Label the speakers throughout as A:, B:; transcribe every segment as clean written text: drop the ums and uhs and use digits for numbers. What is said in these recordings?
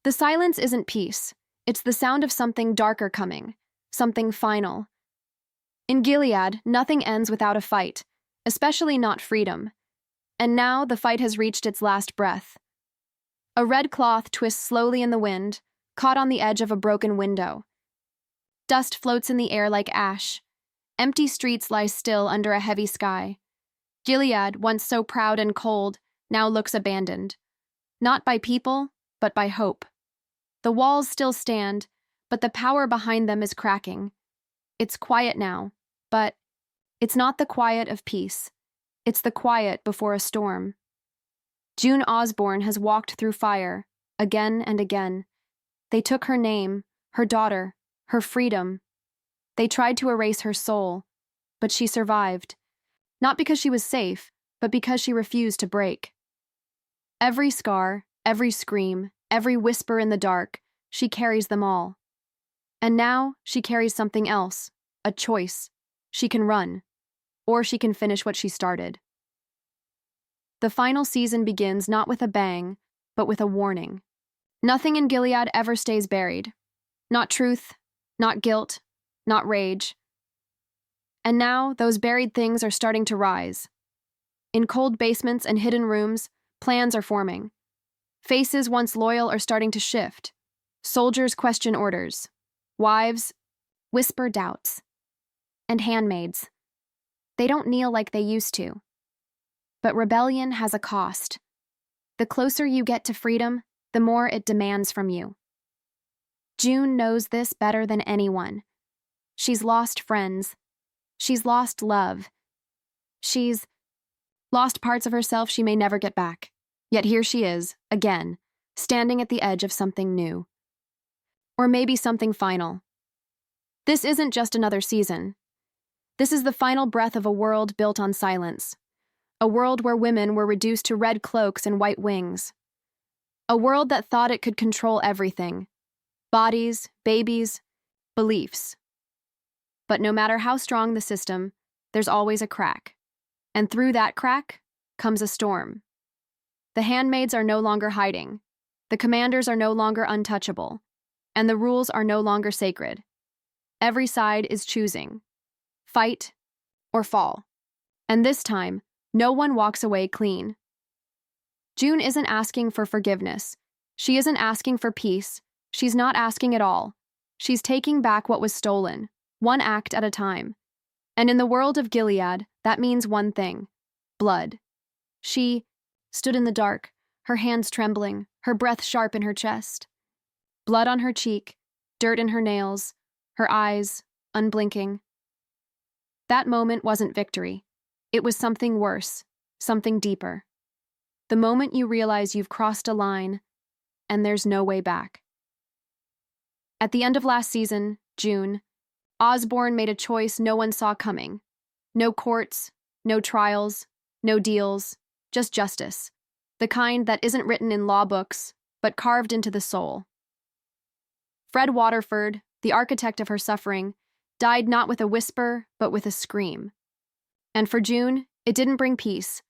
A: The silence isn't peace. It's the sound of something darker coming, something final. In Gilead, nothing ends without a fight, especially not freedom. And now the fight has reached its last breath. A red cloth twists slowly in the wind, caught on the edge of a broken window. Dust floats in the air like ash. Empty streets lie still under a heavy sky. Gilead, once so proud and cold, now looks abandoned. Not by people, but by hope. The walls still stand, but the power behind them is cracking. It's quiet now, but it's not the quiet of peace. It's the quiet before a storm. June Osborne has walked through fire, again and again. They took her name, her daughter, her freedom. They tried to erase her soul, but she survived. Not because she was safe, but because she refused to break. Every scar, every scream, every whisper in the dark, she carries them all. And now she carries something else, a choice. She can run, or she can finish what she started. The final season begins not with a bang, but with a warning. Nothing in Gilead ever stays buried. Not truth, not guilt, not rage. And now those buried things are starting to rise. In cold basements and hidden rooms, plans are forming. Faces once loyal are starting to shift. Soldiers question orders. Wives whisper doubts. And handmaids. They don't kneel like they used to. But rebellion has a cost. The closer you get to freedom, the more it demands from you. June knows this better than anyone. She's lost friends. She's lost love. She's lost parts of herself she may never get back. Yet here she is, again, standing at the edge of something new. Or maybe something final. This isn't just another season. This is the final breath of a world built on silence. A world where women were reduced to red cloaks and white wings. A world that thought it could control everything. Bodies, babies, beliefs. But no matter how strong the system, there's always a crack. And through that crack comes a storm. The handmaids are no longer hiding. The commanders are no longer untouchable. And the rules are no longer sacred. Every side is choosing. Fight or fall. And this time, no one walks away clean. June isn't asking for forgiveness. She isn't asking for peace. She's not asking at all. She's taking back what was stolen, one act at a time. And in the world of Gilead, that means one thing: blood. She stood in the dark, her hands trembling, her breath sharp in her chest. Blood on her cheek, dirt in her nails, her eyes unblinking. That moment wasn't victory. It was something worse, something deeper. The moment you realize you've crossed a line and there's no way back. At the end of last season, June, Osborne made a choice no one saw coming. No courts, no trials, no deals, just justice. The kind that isn't written in law books, but carved into the soul. Fred Waterford, the architect of her suffering, died not with a whisper, but with a scream. And for June, it didn't bring peace.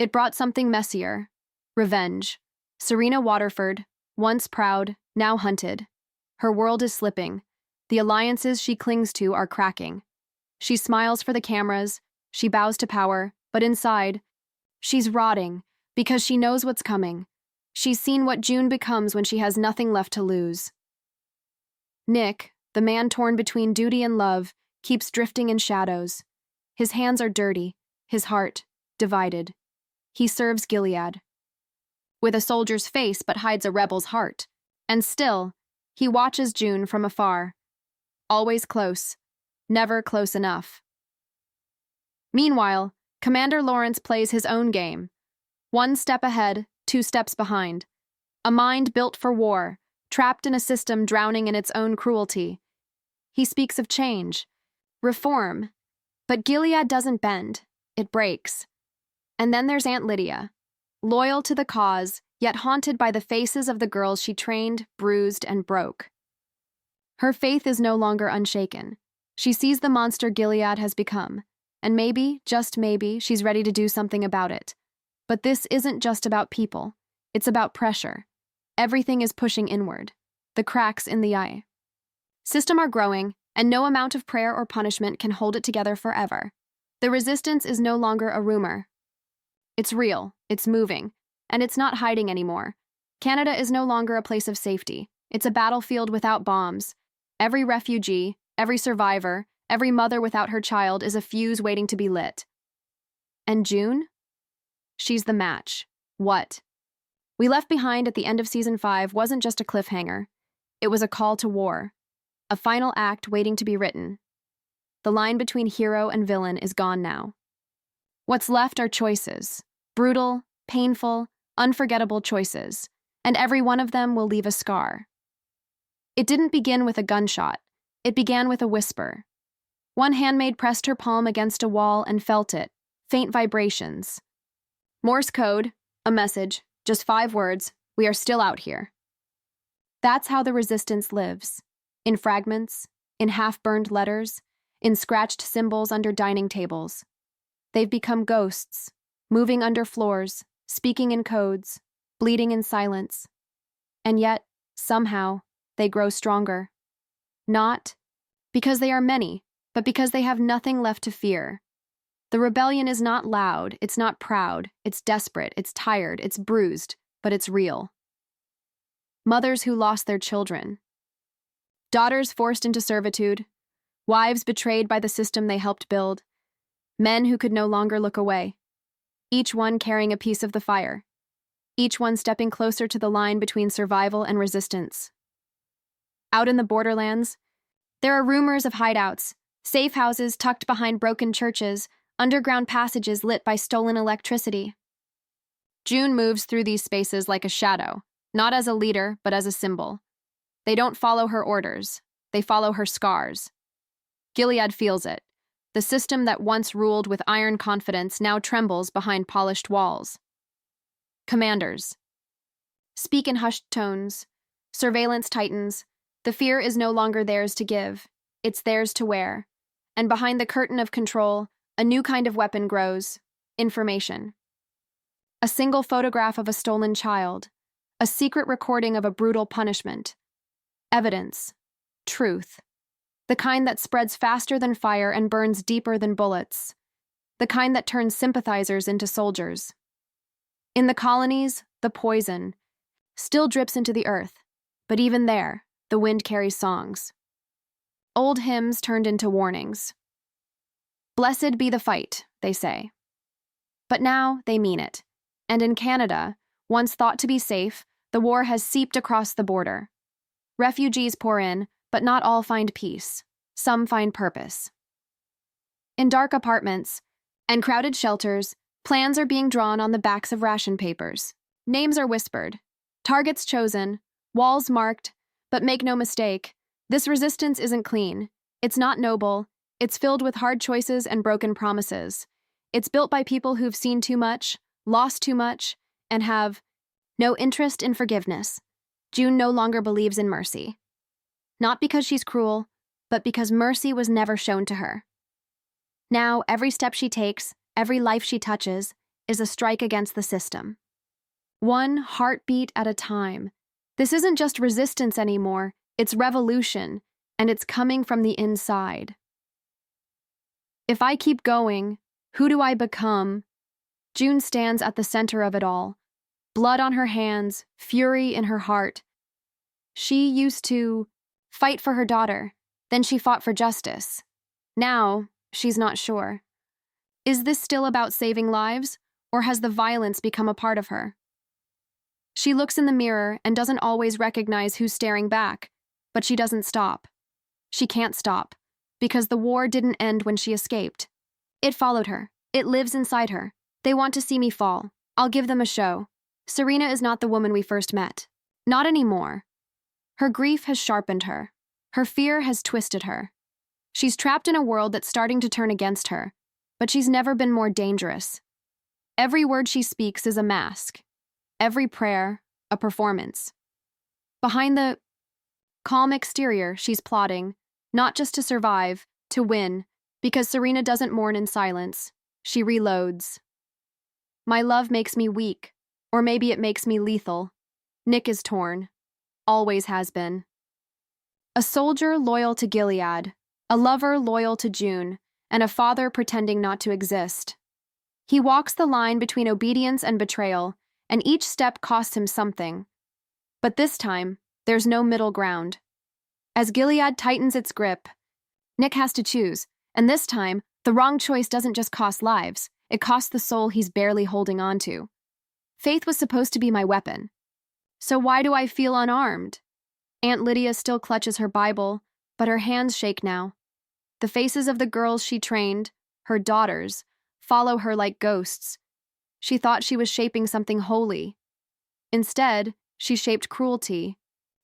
A: It brought something messier: revenge. Serena Waterford, once proud, now hunted. Her world is slipping. The alliances she clings to are cracking. She smiles for the cameras, she bows to power, but inside, she's rotting because she knows what's coming. She's seen what June becomes when she has nothing left to lose. Nick, the man torn between duty and love, keeps drifting in shadows. His hands are dirty, his heart divided. He serves Gilead. With a soldier's face but hides a rebel's heart. And still, he watches June from afar. Always close, never close enough. Meanwhile, Commander Lawrence plays his own game. One step ahead, two steps behind. A mind built for war, trapped in a system drowning in its own cruelty. He speaks of change, reform, but Gilead doesn't bend, it breaks. And then there's Aunt Lydia, loyal to the cause, yet haunted by the faces of the girls she trained, bruised, and broke. Her faith is no longer unshaken. She sees the monster Gilead has become, and maybe, just maybe, she's ready to do something about it. But this isn't just about people. It's about pressure. Everything is pushing inward. The cracks in the eye. System are growing, and no amount of prayer or punishment can hold it together forever. The resistance is no longer a rumor. It's real, it's moving, and it's not hiding anymore. Canada is no longer a place of safety. It's a battlefield without bombs. Every refugee, every survivor, every mother without her child is a fuse waiting to be lit. And June? She's the match. What we left behind at the end of Season 5 wasn't just a cliffhanger. It was a call to war. A final act waiting to be written. The line between hero and villain is gone now. What's left are choices. Brutal, painful, unforgettable choices. And every one of them will leave a scar. It didn't begin with a gunshot. It began with a whisper. One handmaid pressed her palm against a wall and felt it. Faint vibrations. Morse code, a message, just 5 words, we are still out here. That's how the resistance lives. In fragments, in half-burned letters, in scratched symbols under dining tables. They've become ghosts, moving under floors, speaking in codes, bleeding in silence. And yet, somehow, they grow stronger. Not because they are many, but because they have nothing left to fear. The rebellion is not loud, it's not proud, it's desperate, it's tired, it's bruised, but it's real. Mothers who lost their children. Daughters forced into servitude. Wives betrayed by the system they helped build. Men who could no longer look away. Each one carrying a piece of the fire. Each one stepping closer to the line between survival and resistance. Out in the borderlands, there are rumors of hideouts, safe houses tucked behind broken churches, underground passages lit by stolen electricity. June moves through these spaces like a shadow, not as a leader, but as a symbol. They don't follow her orders. They follow her scars. Gilead feels it. The system that once ruled with iron confidence now trembles behind polished walls. Commanders. Speak in hushed tones. Surveillance tightens. The fear is no longer theirs to give. It's theirs to wear. And behind the curtain of control, a new kind of weapon grows. Information. A single photograph of a stolen child. A secret recording of a brutal punishment. Evidence. Truth. The kind that spreads faster than fire and burns deeper than bullets. The kind that turns sympathizers into soldiers. In the colonies, the poison still drips into the earth, but even there, the wind carries songs. Old hymns turned into warnings. Blessed be the fight, they say. But now they mean it. And in Canada, once thought to be safe, the war has seeped across the border. Refugees pour in, but not all find peace. Some find purpose. In dark apartments and crowded shelters, plans are being drawn on the backs of ration papers. Names are whispered. Targets chosen. Walls marked. But make no mistake, this resistance isn't clean. It's not noble. It's filled with hard choices and broken promises. It's built by people who've seen too much, lost too much, and have no interest in forgiveness. June no longer believes in mercy. Not because she's cruel, but because mercy was never shown to her. Now, every step she takes, every life she touches, is a strike against the system. One heartbeat at a time. This isn't just resistance anymore, it's revolution, and it's coming from the inside. If I keep going, who do I become? June stands at the center of it all. Blood on her hands, fury in her heart. She used to fight for her daughter, then she fought for justice. Now, she's not sure. Is this still about saving lives, or has the violence become a part of her? She looks in the mirror and doesn't always recognize who's staring back, but she doesn't stop. She can't stop, because the war didn't end when she escaped. It followed her. It lives inside her. They want to see me fall. I'll give them a show. Serena is not the woman we first met. Not anymore. Her grief has sharpened her. Her fear has twisted her. She's trapped in a world that's starting to turn against her, but she's never been more dangerous. Every word she speaks is a mask. Every prayer, a performance. Behind the calm exterior, she's plotting, not just to survive, to win, because Serena doesn't mourn in silence. She reloads. My love makes me weak, or maybe it makes me lethal. Nick is torn. Always has been. A soldier loyal to Gilead, a lover loyal to June, and a father pretending not to exist. He walks the line between obedience and betrayal, and each step costs him something. But this time, there's no middle ground. As Gilead tightens its grip, Nick has to choose, and this time, the wrong choice doesn't just cost lives, it costs the soul he's barely holding on to. Faith was supposed to be my weapon. So why do I feel unarmed? Aunt Lydia still clutches her Bible, but her hands shake now. The faces of the girls she trained, her daughters, follow her like ghosts. She thought she was shaping something holy. Instead, she shaped cruelty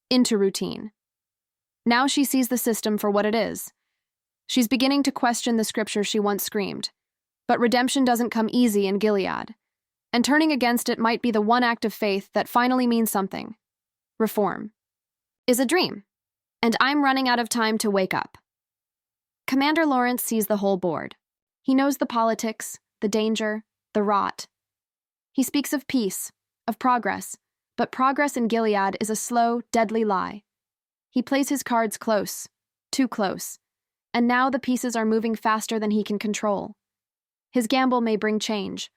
A: into routine. Now she sees the system for what it is. She's beginning to question the scripture she once screamed. But redemption doesn't come easy in Gilead, and turning against it might be the one act of faith that finally means something. Reform is a dream, and I'm running out of time to wake up. Commander Lawrence sees the whole board. He knows the politics, the danger, the rot. He speaks of peace, of progress, but progress in Gilead is a slow, deadly lie. He plays his cards close, too close, and now the pieces are moving faster than he can control. His gamble may bring change,